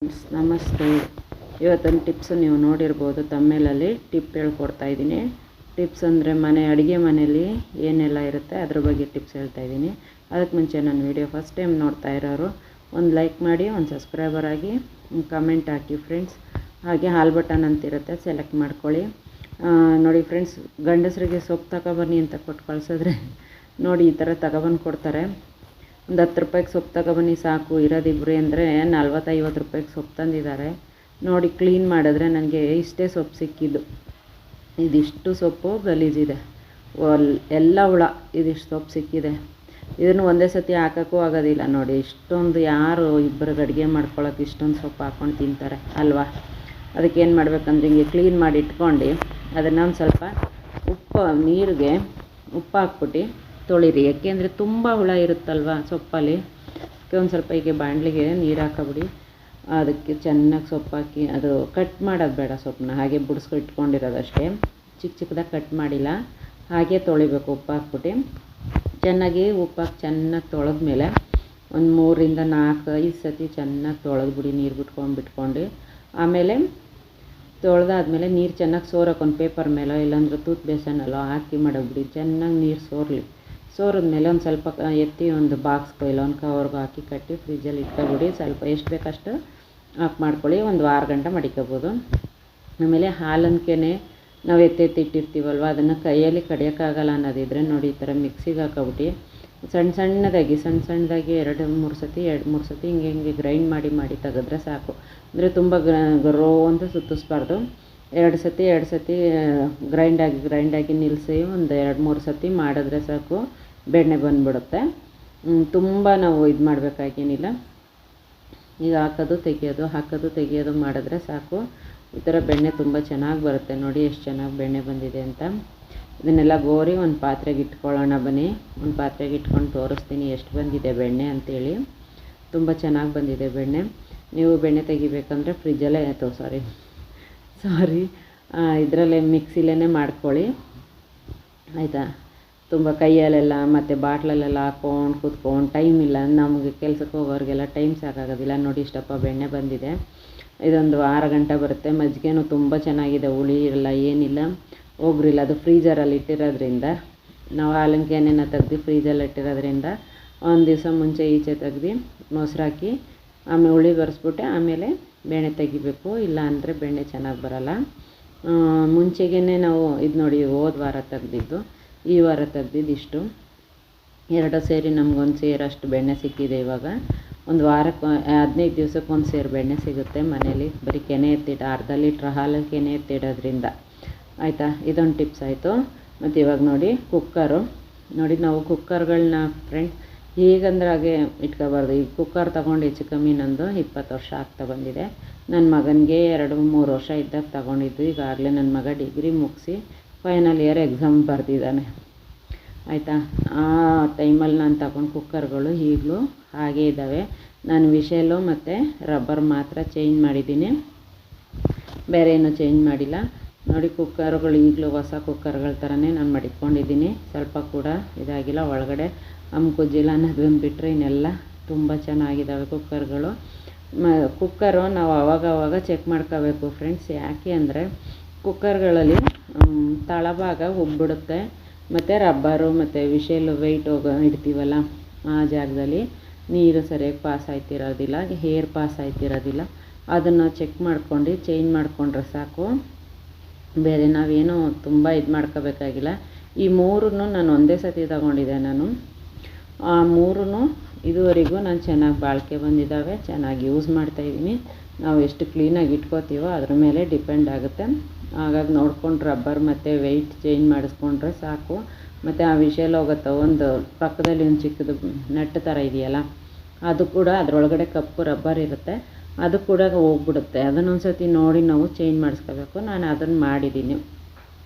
Friends ನಮಸ್ತೆ. ಇವತ್ತಿನ tips ನೀವು ನೋಡಿರ್ಬೋದು, ತಮ್ಮೇಲಲ್ಲಿ ಟಿಪ್ ಹೇಳ್ಕೊಡ್ತಾ ಇದ್ದೀನಿ. ಟಿಪ್ಸ್ ಅಂದರೆ ಅಡುಗೆ ಮನೆಯಲ್ಲಿ ಏನೆಲ್ಲ ಇರುತ್ತೆ ಅದ್ರ ಬಗ್ಗೆ ಟಿಪ್ಸ್ ಹೇಳ್ತಾ ಇದ್ದೀನಿ. ಅದಕ್ಕೆ ಮುಂಚೆ ನನ್ನ ವಿಡಿಯೋ ಫಸ್ಟ್ ಟೈಮ್ ನೋಡ್ತಾ ಇರೋರು ಒಂದು ಲೈಕ್ ಮಾಡಿ, ಒಂದು ಸಬ್ಸ್ಕ್ರೈಬರ್ ಆಗಿ, ಒಂದು ಕಮೆಂಟ್ ಹಾಕಿ ಫ್ರೆಂಡ್ಸ್. ಹಾಗೆ ಹಾಲ್ ಬಟನ್ ಅಂತಿರುತ್ತೆ, ಸೆಲೆಕ್ಟ್ ಮಾಡ್ಕೊಳ್ಳಿ. ನೋಡಿ ಫ್ರೆಂಡ್ಸ್, ಗಂಡಸರಿಗೆ ಸೊಪ್ಪು ತಗೊಬನ್ನಿ ಅಂತ ಕೊಟ್ಟು ಕಳಿಸಿದ್ರೆ ನೋಡಿ ಈ ಥರ ತಗೊಬಂದು ಕೊಡ್ತಾರೆ. ಒಂದು 10 ರೂಪಾಯಿಗೆ ಸೊಪ್ಪು ತಗೊಬನ್ನಿ ಸಾಕು, ಇರೋದಿಬ್ಬರೇ ಅಂದರೆ 40-50 ರೂಪಾಯಿಗೆ ಸೊಪ್ಪು ತಂದಿದ್ದಾರೆ. ನೋಡಿ ಕ್ಲೀನ್ ಮಾಡಿದ್ರೆ ನನಗೆ ಇಷ್ಟೇ ಸೊಪ್ಪು ಸಿಕ್ಕಿದ್ದು. ಇದಿಷ್ಟು ಸೊಪ್ಪು ಗಲೀಜಿದೆ, ಎಲ್ಲ ಹುಳ. ಇದಿಷ್ಟು ಸೊಪ್ಪು ಸಿಕ್ಕಿದೆ. ಇದನ್ನು ಒಂದೇ ಸತಿ ಹಾಕೋಕ್ಕೂ ಆಗೋದಿಲ್ಲ. ನೋಡಿ ಇಷ್ಟೊಂದು ಯಾರು ಇಬ್ಬರಿಗೆ ಅಡುಗೆ ಮಾಡ್ಕೊಳ್ಳೋಕೆ ಇಷ್ಟೊಂದು ಸೊಪ್ಪು ಹಾಕ್ಕೊಂಡು ತಿಂತಾರೆ ಅಲ್ವಾ? ಅದಕ್ಕೇನು ಮಾಡಬೇಕಂದ್ರೆ ಹಿಂಗೆ ಕ್ಲೀನ್ ಮಾಡಿ ಇಟ್ಕೊಂಡು ಅದನ್ನು ಒಂದು ಸ್ವಲ್ಪ ನೀರಿಗೆ ಉಪ್ಪು ಹಾಕ್ಬಿಟ್ಟು ತೊಳಿರಿ. ಯಾಕೆಂದರೆ ತುಂಬ ಹುಳ ಇರುತ್ತಲ್ವ ಸೊಪ್ಪಲ್ಲಿ. ಅದಕ್ಕೆ ಒಂದು ಸ್ವಲ್ಪ ಹೀಗೆ ಬಾಣಲಿಗೆ ನೀರು ಹಾಕಬಿಡಿ. ಅದಕ್ಕೆ ಚೆನ್ನಾಗಿ ಸೊಪ್ಪು ಹಾಕಿ, ಅದು ಕಟ್ ಮಾಡೋದು ಬೇಡ, ಸೊಪ್ಪನ್ನ ಹಾಗೆ ಬುಡಿಸ್ಕೊಂಡು ಇಟ್ಕೊಂಡಿರೋದಷ್ಟೇ. ಚಿಕ್ಕ ಚಿಕ್ಕದಾಗಿ ಕಟ್ ಮಾಡಿಲ್ಲ, ಹಾಗೆ ತೊಳಿಬೇಕು. ಉಪ್ಪು ಹಾಕ್ಬಿಟ್ಟು ಚೆನ್ನಾಗಿ ಉಪ್ಪಾಕಿ ಚೆನ್ನಾಗಿ ತೊಳೆದ್ಮೇಲೆ ಒಂದು 3-4-5 ಸತಿ ಚೆನ್ನಾಗಿ ತೊಳೆದ್ಬಿಡಿ, ನೀರು ಬಿಟ್ಕೊಂಡು. ಆಮೇಲೆ ತೊಳೆದಾದ್ಮೇಲೆ ನೀರು ಚೆನ್ನಾಗಿ ಸೋರೋಕೆ ಒಂದು ಪೇಪರ್ ಮೇಲೋ ಇಲ್ಲಾಂದ್ರೆ ತೂತ್ ಬೇಸನಲ್ಲೋ ಹಾಕಿ ಮಾಡಬಿಡಿ. ಚೆನ್ನಾಗಿ ನೀರು ಸೋರಿದ್ಮೇಲೆ ಒಂದು ಸ್ವಲ್ಪ ಎತ್ತಿ ಒಂದು ಬಾಕ್ಸ್ಗೋ ಇಲ್ಲ ಒಂದು ಕವರ್ಗೋ ಹಾಕಿ ಕಟ್ಟಿ ಫ್ರಿಜ್ಜಲ್ಲಿ ಇಟ್ಕೊಬಿಡಿ. ಸ್ವಲ್ಪ ಎಷ್ಟು ಬೇಕಷ್ಟು ಆಫ್ ಮಾಡ್ಕೊಳ್ಳಿ, ಒಂದು ವಾರ ಗಂಟೆ ಮಡಿಕೋಬೋದು. ಆಮೇಲೆ ಹಾಲನ್ಕೆನೆ ನಾವು ಎತ್ತಿಟ್ಟಿರ್ತೀವಲ್ವ, ಅದನ್ನು ಕೈಯಲ್ಲಿ ಕಡಿಯೋಕ್ಕಾಗಲ್ಲ ಅನ್ನೋದಿದ್ರೆ ನೋಡಿ ಈ ಥರ ಮಿಕ್ಸಿಗೆ ಹಾಕೊಬಿಟ್ಟು ಸಣ್ಣದಾಗಿ 2-3 ಸತಿ ಹಿಂಗೆ ಗ್ರೈಂಡ್ ಮಾಡಿ ತೆಗೆದ್ರೆ ಸಾಕು. ಅಂದರೆ ತುಂಬ ರೋ ಅಂತ ಸುತ್ತಿಸ್ಬಾರ್ದು. 2 ಸತಿ ಗ್ರೈಂಡಾಗಿ ನಿಲ್ಲಿಸಿ ಒಂದು 2-3 ಸತಿ ಮಾಡಿದ್ರೆ ಸಾಕು, ಬೆಣ್ಣೆ ಬಂದುಬಿಡುತ್ತೆ. ತುಂಬ ನಾವು ಇದು ಮಾಡಬೇಕಾಗೇನಿಲ್ಲ. ಈಗ ಹಾಕೋದು ತೆಗಿಯೋದು ಮಾಡಿದ್ರೆ ಸಾಕು. ಈ ಥರ ಬೆಣ್ಣೆ ತುಂಬ ಚೆನ್ನಾಗಿ ಬರುತ್ತೆ. ನೋಡಿ ಎಷ್ಟು ಚೆನ್ನಾಗಿ ಬೆಣ್ಣೆ ಬಂದಿದೆ ಅಂತ. ಇದನ್ನೆಲ್ಲ ಗೋರಿ ಒಂದು ಪಾತ್ರೆಗೆ ಇಟ್ಕೊಳ್ಳೋಣ ಬನ್ನಿ. ಒಂದು ಪಾತ್ರೆಗೆ ಇಟ್ಕೊಂಡು ತೋರಿಸ್ತೀನಿ ಎಷ್ಟು ಬಂದಿದೆ ಬೆಣ್ಣೆ ಅಂತೇಳಿ. ತುಂಬ ಚೆನ್ನಾಗಿ ಬಂದಿದೆ ಬೆಣ್ಣೆ. ನೀವು ಬೆಣ್ಣೆ ತೆಗಿಬೇಕಂದ್ರೆ ಫ್ರಿಜ್ಜಲ್ಲೇ ಇದರಲ್ಲೇ ಮಿಕ್ಸಿಲೇ ಮಾಡ್ಕೊಳ್ಳಿ ಆಯಿತಾ. ತುಂಬ ಕೈಯಲ್ಲೆಲ್ಲ ಮತ್ತು ಬಾಟ್ಲಲ್ಲೆಲ್ಲ ಹಾಕ್ಕೊಂಡು ಕೂತ್ಕೊಂಡು ಟೈಮ್ ಇಲ್ಲ, ನಮಗೆ ಕೆಲಸಕ್ಕೆ ಹೋಗೋರಿಗೆಲ್ಲ ಟೈಮ್ ಸಾಕಾಗೋದಿಲ್ಲ. ನೋಡಿ ಇಷ್ಟಪ್ಪ ಬೆಣ್ಣೆ ಬಂದಿದೆ. ಇದೊಂದು ವಾರ ಗಂಟೆ ಬರುತ್ತೆ. ಮಜ್ಜಿಗೆನೂ ತುಂಬ ಚೆನ್ನಾಗಿದೆ, ಹುಳಿ ಇರಲ್ಲ, ಏನಿಲ್ಲ, ಒಬ್ರಿಲ್ಲ. ಅದು ಫ್ರೀಜರಲ್ಲಿ ಇಟ್ಟಿರೋದ್ರಿಂದ, ನಾವು ಹಾಲನ್ಕೆನೆನ ತೆಗ್ದು ಫ್ರೀಜಲ್ಲಿ ಇಟ್ಟಿರೋದ್ರಿಂದ ಒಂದು ದಿವಸ ಮುಂಚೆ ಈಚೆ ತೆಗ್ದು ಮೊಸರು ಹಾಕಿ ಆಮೇಲೆ ಹುಳಿ ಬರೆಸ್ಬಿಟ್ಟು ಆಮೇಲೆ ಬೆಣ್ಣೆ ತೆಗಿಬೇಕು. ಇಲ್ಲ ಅಂದರೆ ಬೆಣ್ಣೆ ಚೆನ್ನಾಗಿ ಬರೋಲ್ಲ. ಮುಂಚೆಗೇ ನಾವು ಇದು ನೋಡಿ ಹೋದ ವಾರ ತೆಗ್ದಿದ್ದು, ಈ ವಾರ ತೆಗ್ದಿದ್ದು ಇಷ್ಟು 2 ಸೇರಿ ನಮಗೊಂದು ಸೇರಷ್ಟು ಬೆಣ್ಣೆ ಸಿಕ್ಕಿದೆ. ಇವಾಗ ಒಂದು ವಾರಕ್ಕೆ 15 ದಿವಸಕ್ಕೆ ಒಂದು ಸೇರು ಬೆಣ್ಣೆ ಸಿಗುತ್ತೆ ಮನೇಲಿ. ಬರೀ ಕೆನೆ ಎತ್ತಿಟ್ಟು 1/2 ಲೀಟ್ರ್ ಹಾಲು ಕೆನೆ ಎತ್ತಿಡೋದ್ರಿಂದ ಆಯಿತಾ. ಇದೊಂದು ಟಿಪ್ಸ್ ಆಯಿತು. ಮತ್ತು ಇವಾಗ ನೋಡಿ ನೋಡಿ ನಾವು ಕುಕ್ಕರ್ಗಳನ್ನ ಫ್ರೆಂಡ್ ಹೀಗಂದ್ರೆ ಹಾಗೆ ಇಟ್ಕೋಬಾರ್ದು. ಈ ಕುಕ್ಕರ್ ತೊಗೊಂಡು ಹೆಚ್ಚು ಕಮ್ಮಿ ನಂದು 20 ವರ್ಷ ಆಗ್ತಾ ಬಂದಿದೆ. ನನ್ನ ಮಗನಿಗೆ 2-3 ವರ್ಷ ಇದ್ದಾಗ ತೊಗೊಂಡಿದ್ದು. ಈಗಾಗಲೇ ನನ್ನ ಮಗ ಡಿಗ್ರಿ ಮುಗಿಸಿ ಫೈನಲ್ ಇಯರ್ ಎಕ್ಸಾಮ್ ಬರೆದಿದ್ದಾನೆ ಆಯಿತಾ. ಆ ಟೈಮಲ್ಲಿ ನಾನು ತಗೊಂಡು ಕುಕ್ಕರ್ಗಳು ಈಗಲೂ ಹಾಗೇ ಇದ್ದಾವೆ. ನಾನು ವಿಷೆಲ್ಲು ಮತ್ತು ರಬ್ಬರ್ ಮಾತ್ರ ಚೇಂಜ್ ಮಾಡಿದ್ದೀನಿ, ಬೇರೆ ಏನೂ ಚೇಂಜ್ ಮಾಡಿಲ್ಲ. ನೋಡಿ ಕುಕ್ಕರ್ಗಳು ಈಗಲೂ ಹೊಸ ಕುಕ್ಕರ್ಗಳ ಥರನೇ ನಾನು ಮಡಿಕೊಂಡಿದ್ದೀನಿ. ಸ್ವಲ್ಪ ಕೂಡ ಇದಾಗಿಲ್ಲ, ಒಳಗಡೆ ಕುಜ್ಜಿಲ್ಲ ಅನ್ನೋದನ್ನು ಬಿಟ್ಟರೆ ಇನ್ನೆಲ್ಲ ತುಂಬ ಚೆನ್ನಾಗಿದ್ದಾವೆ ಕುಕ್ಕರ್ಗಳು. ಕುಕ್ಕರು ನಾವು ಆವಾಗ ಚೆಕ್ ಮಾಡ್ಕೋಬೇಕು ಫ್ರೆಂಡ್ಸ್. ಯಾಕೆ ಅಂದರೆ ಕುಕ್ಕರ್ಗಳಲ್ಲಿ ತಳಭಾಗ ಉಬ್ಬಿಡುತ್ತೆ, ಮತ್ತು ರಬ್ಬರು ಮತ್ತು ವಿಷೆಲ್ಲು ವೆಯ್ಟ್ ಇಡ್ತೀವಲ್ಲ ಆ ಜಾಗದಲ್ಲಿ ನೀರು ಸರಿಯಾಗಿ ಪಾಸ್ ಆಯ್ತಿರೋದಿಲ್ಲ, ಏರ್ ಪಾಸ್ ಆಯ್ತಿರೋದಿಲ್ಲ. ಅದನ್ನು ಚೆಕ್ ಮಾಡ್ಕೊಂಡು ಚೇಂಜ್ ಮಾಡಿಕೊಂಡ್ರೆ ಸಾಕು. ಬೇರೆ ನಾವೇನು ತುಂಬ ಇದು ಮಾಡ್ಕೋಬೇಕಾಗಿಲ್ಲ. ಈ 3 ನಾನು ಒಂದೇ ಸತಿ ತಗೊಂಡಿದ್ದೆ. ನಾನು ಆ 3 ಇದುವರೆಗೂ ನಾನು ಚೆನ್ನಾಗಿ ಬಾಳಿಕೆ ಬಂದಿದ್ದಾವೆ, ಚೆನ್ನಾಗಿ ಯೂಸ್ ಮಾಡ್ತಾಯಿದ್ದೀನಿ. ನಾವು ಎಷ್ಟು ಕ್ಲೀನಾಗಿ ಇಟ್ಕೋತೀವೋ ಅದ್ರ ಮೇಲೆ ಡಿಪೆಂಡ್ ಆಗುತ್ತೆ. ಹಾಗಾಗಿ ನೋಡ್ಕೊಂಡು ರಬ್ಬರ್ ಮತ್ತು ವೆಯ್ಟ್ ಚೇಂಜ್ ಮಾಡಿಸ್ಕೊಂಡ್ರೆ ಸಾಕು. ಮತ್ತು ಆ ವಿಷೆಲ್ ಹೋಗುತ್ತೆ, ಒಂದು ಪಕ್ಕದಲ್ಲಿ ಒಂದು ಚಿಕ್ಕದು ನಟ್ಟು ಥರ ಇದೆಯಲ್ಲ, ಅದು ಕೂಡ ಅದರೊಳಗಡೆ ಕಪ್ಪು ರಬ್ಬರ್ ಇರುತ್ತೆ, ಅದು ಕೂಡ ಹೋಗ್ಬಿಡುತ್ತೆ. ಅದನ್ನೊಂದು ಸತಿ ನೋಡಿ ನಾವು ಚೇಂಜ್ ಮಾಡಿಸ್ಕೋಬೇಕು. ನಾನು ಅದನ್ನು ಮಾಡಿದ್ದೀನಿ.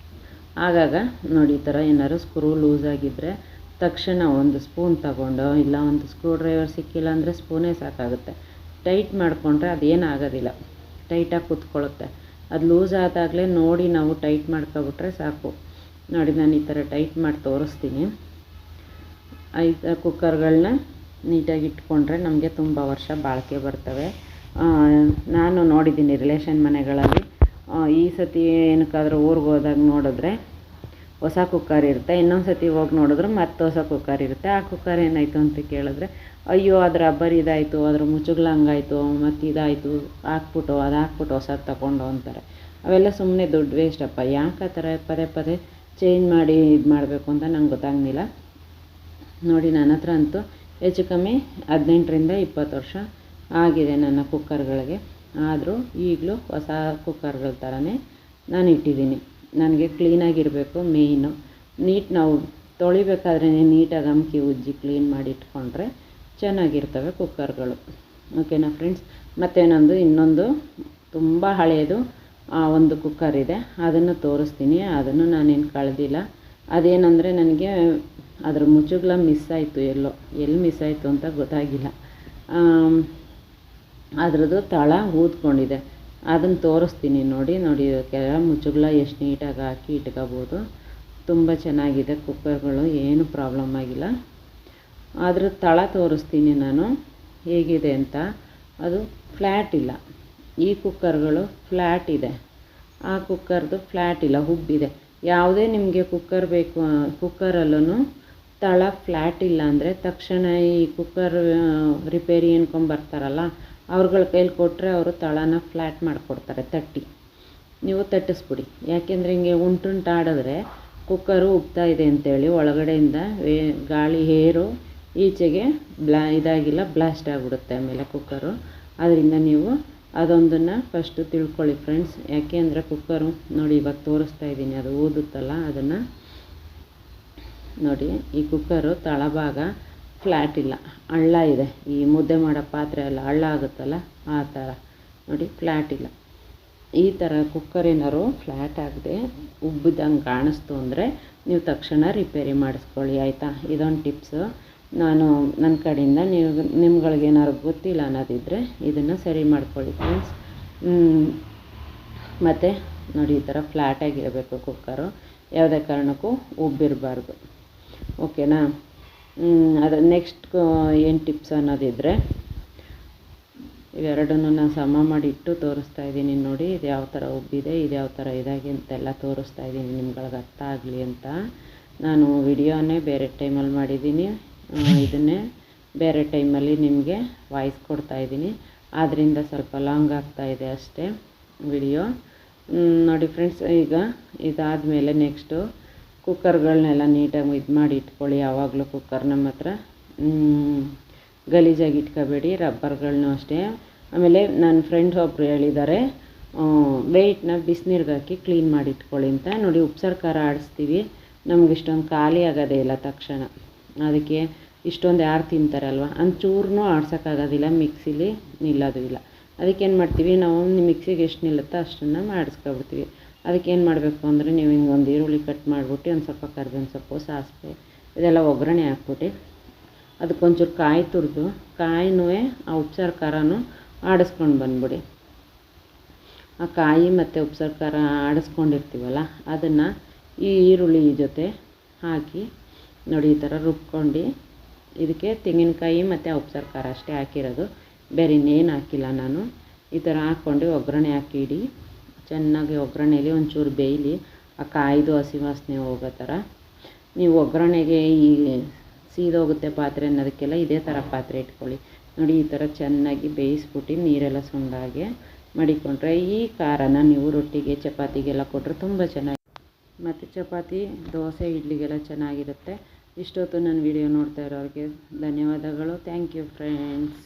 ಆಗಾಗ ನೋಡಿ ಈ ಥರ ಏನಾದ್ರು ಸ್ಕ್ರೂ ಲೂಸ್ ಆಗಿದ್ದರೆ ತಕ್ಷಣ ಒಂದು ಸ್ಪೂನ್ ತಗೊಂಡು, ಇಲ್ಲ ಒಂದು ಸ್ಕ್ರೂ ಡ್ರೈವರ್ ಸಿಕ್ಕಿಲ್ಲ ಅಂದರೆ ಸ್ಪೂನೇ ಸಾಕಾಗುತ್ತೆ, ಟೈಟ್ ಮಾಡಿಕೊಂಡ್ರೆ ಅದೇನಾಗೋದಿಲ್ಲ, ಟೈಟಾಗಿ ಕೂತ್ಕೊಳ್ಳುತ್ತೆ. ಅದು ಲೂಸ್ ಆದಾಗಲೇ ನೋಡಿ ನಾವು ಟೈಟ್ ಮಾಡ್ಕೊಬಿಟ್ರೆ ಸಾಕು. ನೋಡಿ ನಾನು ಈ ಥರ ಟೈಟ್ ಮಾಡಿ ತೋರಿಸ್ತೀನಿ. ಕುಕ್ಕರ್ಗಳನ್ನ ನೀಟಾಗಿ ಇಟ್ಕೊಂಡ್ರೆ ನಮಗೆ ತುಂಬ ವರ್ಷ ಬಾಳಿಕೆ ಬರ್ತವೆ. ನಾನು ನೋಡಿದ್ದೀನಿ ರಿಲೇಷನ್ ಮನೆಗಳಲ್ಲಿ. ಈ ಸತಿ ಏನಕ್ಕಾದ್ರೂ ಊರಿಗೆ ಹೋದಾಗ ನೋಡಿದ್ರೆ ಹೊಸ ಕುಕ್ಕರ್ ಇರುತ್ತೆ, ಇನ್ನೊಂದು ಸತಿ ಹೋಗಿ ನೋಡಿದ್ರೆ ಮತ್ತೆ ಹೊಸ ಕುಕ್ಕರ್ ಇರುತ್ತೆ. ಆ ಕುಕ್ಕರ್ ಏನಾಯಿತು ಅಂತ ಕೇಳಿದ್ರೆ, ಅಯ್ಯೋ ಅದ್ರ ರಬ್ಬರ್ ಇದಾಯಿತು, ಅದ್ರ ಮುಚ್ಚುಗ್ಲ ಹಂಗಾಯಿತು, ಮತ್ತು ಇದಾಯಿತು, ಹಾಕ್ಬಿಟ್ಟು ಹೊಸದು ತಗೊಂಡು ಅಂತಾರೆ. ಅವೆಲ್ಲ ಸುಮ್ಮನೆ ದುಡ್ಡು ವೇಸ್ಟಪ್ಪ. ಯಾಕೆ ಆ ಥರ ಪದೇ ಪದೇ ಚೇಂಜ್ ಮಾಡಿ ಇದು ಮಾಡಬೇಕು ಅಂತ ನಂಗೆ ಗೊತ್ತಾಗ್ಲಿಲ್ಲ. ನೋಡಿ, ನನ್ನ ಹತ್ರ ಅಂತೂ ಹೆಚ್ಚು ಕಮ್ಮಿ 18ರಿಂದ 20 ವರ್ಷ ಆಗಿದೆ ನನ್ನ ಕುಕ್ಕರ್ಗಳಿಗೆ. ಆದರೂ ಈಗಲೂ ಹೊಸ ಕುಕ್ಕರ್ಗಳ ಥರನೇ ನಾನು ಇಟ್ಟಿದ್ದೀನಿ. ನನಗೆ ಕ್ಲೀನಾಗಿರಬೇಕು ಮೇಯ್ನು. ನಾವು ತೊಳಿಬೇಕಾದ್ರೆ ನೀಟಾಗಿ ಅಮ್ಕಿ ಉಜ್ಜಿ ಕ್ಲೀನ್ ಮಾಡಿ ಇಟ್ಕೊಂಡ್ರೆ ಚೆನ್ನಾಗಿರ್ತವೆ ಕುಕ್ಕರ್ಗಳು. ಓಕೆನಾ ಫ್ರೆಂಡ್ಸ್? ಮತ್ತು ಇನ್ನೊಂದು ತುಂಬ ಹಳೆಯದು ಒಂದು ಕುಕ್ಕರ್ ಇದೆ, ಅದನ್ನು ತೋರಿಸ್ತೀನಿ. ಅದನ್ನು ನಾನೇನು ಕಳೆದಿಲ್ಲ. ಅದೇನೆಂದರೆ ನನಗೆ ಅದ್ರ ಮುಚ್ಚುಗ್ಲ ಮಿಸ್ ಆಯಿತು, ಎಲ್ಲಿ ಮಿಸ್ ಆಯಿತು ಅಂತ ಗೊತ್ತಾಗಿಲ್ಲ. ಅದ್ರದ್ದು ತಳ ಊದ್ಕೊಂಡಿದೆ, ಅದನ್ನು ತೋರಿಸ್ತೀನಿ. ನೋಡಿ ಕೆಳ ಮುಚ್ಚುಗ್ಲ ಎಷ್ಟು ನೀಟಾಗಿ ಹಾಕಿ ಇಟ್ಕೋಬೋದು. ತುಂಬ ಚೆನ್ನಾಗಿದೆ ಕುಕ್ಕರ್ಗಳು, ಏನು ಪ್ರಾಬ್ಲಮ್ ಆಗಿಲ್ಲ. ಅದ್ರ ತಳ ತೋರಿಸ್ತೀನಿ ನಾನು ಹೇಗಿದೆ ಅಂತ. ಅದು ಫ್ಲ್ಯಾಟ್ ಇಲ್ಲ. ಈ ಕುಕ್ಕರ್ಗಳು ಫ್ಲ್ಯಾಟ್ ಇದೆ, ಆ ಕುಕ್ಕರ್ದು ಫ್ಲ್ಯಾಟ್ ಇಲ್ಲ, ಹುಬ್ಬಿದೆ. ಯಾವುದೇ ನಿಮಗೆ ಕುಕ್ಕರ್ ಬೇಕು, ಕುಕ್ಕರಲ್ಲೂ ತಳ ಫ್ಲ್ಯಾಟ್ ಇಲ್ಲ ಅಂದರೆ ತಕ್ಷಣ ಈ ಕುಕ್ಕರ್ ರಿಪೇರಿ ಬರ್ತಾರಲ್ಲ ಅವ್ರುಗಳ ಕೈಲಿ ಕೊಟ್ಟರೆ ಅವರು ತಳನ ಫ್ಲ್ಯಾಟ್ ಮಾಡಿಕೊಡ್ತಾರೆ. ನೀವು ತಟ್ಟಿಸ್ಬಿಡಿ. ಯಾಕೆಂದರೆ ಹಿಂಗೆ ಉಂಟಾಡಿದ್ರೆ ಕುಕ್ಕರು ಉಬ್ತಾ ಇದೆ ಅಂತೇಳಿ ಒಳಗಡೆಯಿಂದ ಗಾಳಿ ಏರು ಈಚೆಗೆ ಇದಾಗಿಲ್ಲ, ಬ್ಲಾಸ್ಟ್ ಆಗಿಬಿಡುತ್ತೆ ಆಮೇಲೆ ಕುಕ್ಕರು. ಅದರಿಂದ ನೀವು ಅದೊಂದನ್ನು ಫಸ್ಟು ತಿಳ್ಕೊಳ್ಳಿ ಫ್ರೆಂಡ್ಸ್. ಯಾಕೆ ಅಂದರೆ ಕುಕ್ಕರು ನೋಡಿ ಇವಾಗ ತೋರಿಸ್ತಾ ಇದ್ದೀನಿ, ಅದು ಊದುತ್ತಲ್ಲ ಅದನ್ನು ನೋಡಿ. ಈ ಕುಕ್ಕರು ತಳಭಾಗ ಫ್ಲ್ಯಾಟ್ ಇಲ್ಲ, ಹಳ್ಳ ಇದೆ. ಈ ಮುದ್ದೆ ಮಾಡೋ ಪಾತ್ರೆ ಎಲ್ಲ ಹಳ್ಳ ಆಗುತ್ತಲ್ಲ ಆ ಥರ ನೋಡಿ, ಫ್ಲ್ಯಾಟ್ ಇಲ್ಲ. ಈ ಥರ ಕುಕ್ಕರ್ ಏನಾದ್ರು ಫ್ಲ್ಯಾಟ್ ಆಗದೆ ಉಬ್ಬಿದಂಗೆ ಕಾಣಿಸ್ತು ಅಂದರೆ ನೀವು ತಕ್ಷಣ ರಿಪೇರಿ ಮಾಡಿಸ್ಕೊಳ್ಳಿ, ಆಯಿತಾ? ಇದೊಂದು ಟಿಪ್ಸು ನನ್ನ ಕಡೆಯಿಂದ. ನಿಮ್ಗಳಿಗೇನಾದ್ರು ಗೊತ್ತಿಲ್ಲ ಅನ್ನೋದಿದ್ದರೆ ಇದನ್ನು ಸರಿ ಮಾಡ್ಕೊಳ್ಳಿ ಫ್ರೆಂಡ್ಸ್. ಮತ್ತು ನೋಡಿ, ಈ ಥರ ಫ್ಲ್ಯಾಟಾಗಿರಬೇಕು ಕುಕ್ಕರು, ಯಾವುದೇ ಕಾರಣಕ್ಕೂ ಉಬ್ಬಿರಬಾರ್ದು. ಓಕೆನಾ? ಅದು ನೆಕ್ಸ್ಟ್ ಏನು ಟಿಪ್ಸ್ ಅನ್ನೋದಿದ್ದರೆ ಇವೆರಡನ್ನೂ ನಾನು ಸಮ ಮಾಡಿಟ್ಟು ತೋರಿಸ್ತಾ ಇದ್ದೀನಿ. ನೋಡಿ, ಇದು ಯಾವ ಥರ ಉಬ್ಬಿದೆ, ಇದು ಯಾವ ಥರ ಇದಾಗಿ ಅಂತೆಲ್ಲ ತೋರಿಸ್ತಾ ಇದ್ದೀನಿ ನಿಮ್ಗಳಿಗೆ ಅರ್ಥ ಆಗಲಿ ಅಂತ. ನಾನು ವಿಡಿಯೋನೇ ಬೇರೆ ಟೈಮಲ್ಲಿ ಮಾಡಿದ್ದೀನಿ, ಇದನ್ನೇ ಬೇರೆ ಟೈಮಲ್ಲಿ ನಿಮಗೆ ವಾಯ್ಸ್ ಕೊಡ್ತಾಯಿದ್ದೀನಿ. ಆದ್ದರಿಂದ ಸ್ವಲ್ಪ ಲಾಂಗ್ ಆಗ್ತಾಯಿದೆ ಅಷ್ಟೇ ವಿಡಿಯೋ. ನೋಡಿ ಫ್ರೆಂಡ್ಸ್, ಈಗ ಇದಾದಮೇಲೆ ನೆಕ್ಸ್ಟು ಕುಕ್ಕರ್ಗಳನ್ನೆಲ್ಲ ನೀಟಾಗಿ ಇದು ಮಾಡಿ ಇಟ್ಕೊಳ್ಳಿ. ಯಾವಾಗಲೂ ಕುಕ್ಕರ್ ನಮ್ಮ ಹತ್ರ ಗಲೀಜಾಗಿ ಇಟ್ಕೋಬೇಡಿ. ರಬ್ಬರ್ಗಳನ್ನೂ ಅಷ್ಟೇ. ಆಮೇಲೆ ನನ್ನ ಫ್ರೆಂಡ್ಸ್ ಒಬ್ಬರು ಹೇಳಿದ್ದಾರೆ ವೆಯ್ಟ್ನ ಬಿಸಿನೀರಿಗೆ ಹಾಕಿ ಕ್ಲೀನ್ ಮಾಡಿ ಇಟ್ಕೊಳ್ಳಿ ಅಂತ. ನೋಡಿ, ಉಪ್ಸಾರು ಖಾರ ಆಡಿಸ್ತೀವಿ, ನಮ್ಗೆ ಇಷ್ಟೊಂದು ಖಾಲಿ ಆಗೋದೇ ಇಲ್ಲ ತಕ್ಷಣ. ಅದಕ್ಕೆ ಇಷ್ಟೊಂದು ಯಾರು ತಿಂತಾರಲ್ವ, ಒಂಚೂರು ಆಡ್ಸೋಕ್ಕಾಗೋದಿಲ್ಲ, ಮಿಕ್ಸಿಲಿ ನಿಲ್ಲೋದು ಇಲ್ಲ. ಅದಕ್ಕೇನು ಮಾಡ್ತೀವಿ ನಾವು, ಮಿಕ್ಸಿಗೆ ಎಷ್ಟು ನಿಲ್ಲುತ್ತೋ ಅಷ್ಟನ್ನು ಮಾಡಿಸ್ಕೊಬಿಡ್ತೀವಿ. ಅದಕ್ಕೇನು ಮಾಡಬೇಕು ಅಂದರೆ ನೀವು ಹಿಂಗೆ ಒಂದು ಈರುಳ್ಳಿ ಕಟ್ ಮಾಡಿಬಿಟ್ಟು ಒಂದು ಸ್ವಲ್ಪ ಕರ್ಬೇವಿನ ಸೊಪ್ಪು, ಸಾಸಿವೆ ಇದೆಲ್ಲ ಒಗ್ಗರಣೆ ಹಾಕ್ಬಿಟ್ಟು ಅದಕ್ಕೊಂಚೂರು ಕಾಯಿ ತುರಿದು ಕಾಯಿನೂ ಆ ಉಪ್ಸಾರು ಖಾರನೂ ಆಡಿಸ್ಕೊಂಡು ಬಂದ್ಬಿಡಿ. ಆ ಕಾಯಿ ಮತ್ತು ಉಪ್ಸಾರು ಖಾರ ಆಡಿಸ್ಕೊಂಡಿರ್ತೀವಲ್ಲ ಅದನ್ನು ಈ ಈರುಳ್ಳಿ ಜೊತೆ ಹಾಕಿ ನೋಡಿ, ಈ ಥರ ರುಬ್ಕೊಂಡು ಇದಕ್ಕೆ ತೆಂಗಿನಕಾಯಿ ಮತ್ತು ಆ ಉಪ್ಸಾರು ಖಾರ ಅಷ್ಟೇ ಹಾಕಿರೋದು, ಬೇರೆ ಇನ್ನೇನು ಹಾಕಿಲ್ಲ ನಾನು. ಈ ಥರ ಹಾಕ್ಕೊಂಡು ಒಗ್ಗರಣೆ ಹಾಕಿ ಇಡಿ. ಚೆನ್ನಾಗಿ ಒಗ್ಗರಣೆಯಲ್ಲಿ ಒಂಚೂರು ಬೇಯಲಿ, ಆ ಕಾಯ್ದು ಹಸಿ ವಾಸನೆ ಹೋಗೋ ಥರ. ನೀವು ಒಗ್ಗರಣೆಗೆ ಈ ಸೀದೋಗುತ್ತೆ ಪಾತ್ರೆ ಅನ್ನೋದಕ್ಕೆಲ್ಲ ಇದೇ ಥರ ಪಾತ್ರೆ ಇಟ್ಕೊಳ್ಳಿ. ನೋಡಿ, ಈ ಥರ ಚೆನ್ನಾಗಿ ಬೇಯಿಸ್ಬಿಟ್ಟು ನೀರೆಲ್ಲ ಸುಂಡಾಗೆ ಮಡಿಕೊಂಡ್ರೆ ಈ ಖಾರನ ನೀವು ರೊಟ್ಟಿಗೆ ಚಪಾತಿಗೆಲ್ಲ ಕೊಟ್ಟರೆ ತುಂಬ ಚೆನ್ನಾಗಿ, ಮತ್ತು ಚಪಾತಿ ದೋಸೆ ಇಡ್ಲಿಗೆಲ್ಲ ಚೆನ್ನಾಗಿರುತ್ತೆ. ಇಷ್ಟೊತ್ತು ನನ್ನ ವಿಡಿಯೋ ನೋಡ್ತಾ ಇರೋರಿಗೆ ಧನ್ಯವಾದಗಳು. Thank you friends.